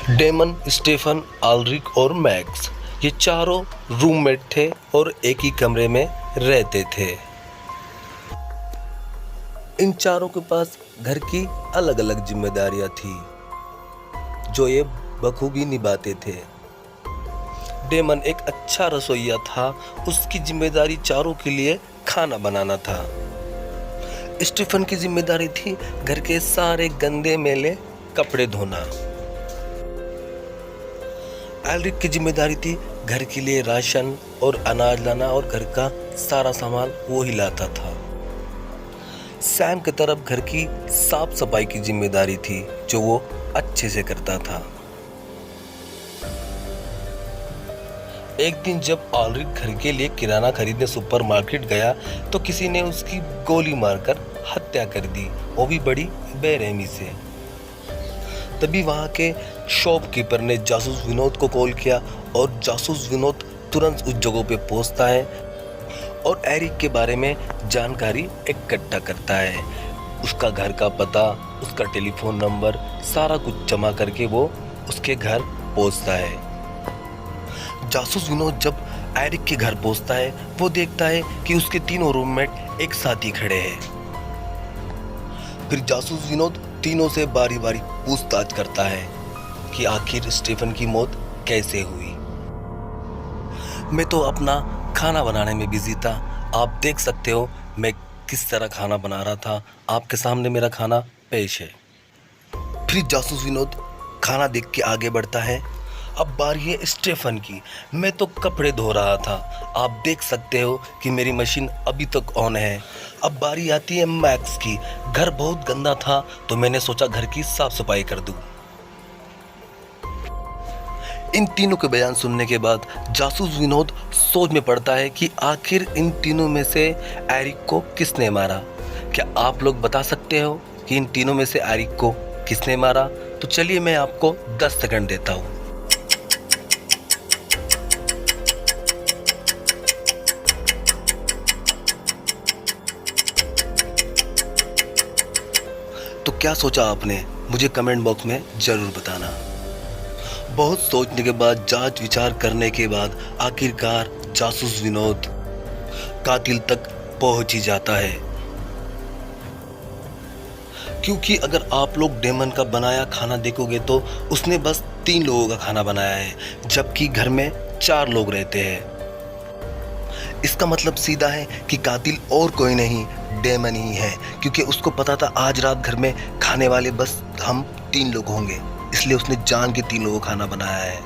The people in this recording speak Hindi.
डेमन, स्टेफन, आल्रिक और मैक्स ये चारों रूममेट थे और एक ही कमरे में रहते थे। इन चारों के पास घर की अलग अलग जिम्मेदारियां थी जो ये बखूबी निभाते थे। डेमन एक अच्छा रसोइया था, उसकी जिम्मेदारी चारों के लिए खाना बनाना था। स्टीफन की जिम्मेदारी थी घर के सारे गंदे मैले कपड़े धोना। एल्रिक की जिम्मेदारी थी घर के लिए राशन और अनाज लाना और घर का सारा सामान वो ही लाता था। सैम की तरफ घर की साफ सफाई की जिम्मेदारी थी जो वो अच्छे से करता था। एक दिन जब आल्रिक घर के लिए किराना खरीदने सुपरमार्केट गया तो किसी ने उसकी गोली मारकर हत्या कर दी, वो भी बड़ी बेरहमी से। तभी वहां के शॉपकीपर ने जासूस विनोद को कॉल किया और जासूस विनोद तुरंत उस जगह पे पहुंचता है और एरिक के बारे में जानकारी इकट्ठा करता है। उसका घर का पता, उसका टेलीफोन नंबर, सारा कुछ जमा करके वो उसके घर पहुंचता है। जासूस विनोद जब एरिक के घर पहुंचता है वो देखता है कि उसके तीनों रूममेट एक साथ ही खड़े हैं। फिर जासूस विनोद तीनों से बारी बारी पूछताछ करता है कि आखिर स्टीफन की मौत कैसे हुई। मैं तो अपना खाना बनाने में बिजी था, आप देख सकते हो मैं किस तरह खाना बना रहा था, आपके सामने मेरा खाना पेश है। फिर जासूस विनोद खाना देख के आगे बढ़ता है। अब बारी है स्टीफन की। मैं तो कपड़े धो रहा था, आप देख सकते हो कि मेरी मशीन अभी तक ऑन है। अब बारी आती है मैक्स की। घर बहुत गंदा था तो मैंने सोचा घर की साफ सफाई कर दूं। इन तीनों के बयान सुनने के बाद जासूस विनोद सोच में पड़ता है कि आखिर इन तीनों में से एरिक को किसने मारा। क्या आप लोग बता सकते हो कि इन तीनों में से एरिक को किसने मारा? तो चलिए मैं आपको 10 सेकंड देता हूं। तो क्या सोचा आपने? मुझे कमेंट बॉक्स में जरूर बताना। बहुत सोचने के बाद, जांच विचार करने के बाद आखिरकार जासूस विनोद कातिल तक पहुंच ही जाता है। क्योंकि अगर आप लोग डेमन का बनाया खाना देखोगे तो उसने बस 3 लोगों का खाना बनाया है, जबकि घर में 4 लोग रहते हैं। इसका मतलब सीधा है कि कातिल और कोई नहीं, डेमन ही है। क्योंकि उसको पता था आज रात घर में खाने वाले बस हम 3 लोग होंगे, इसलिए उसने जान के 3 लोगों को खाना बनाया है।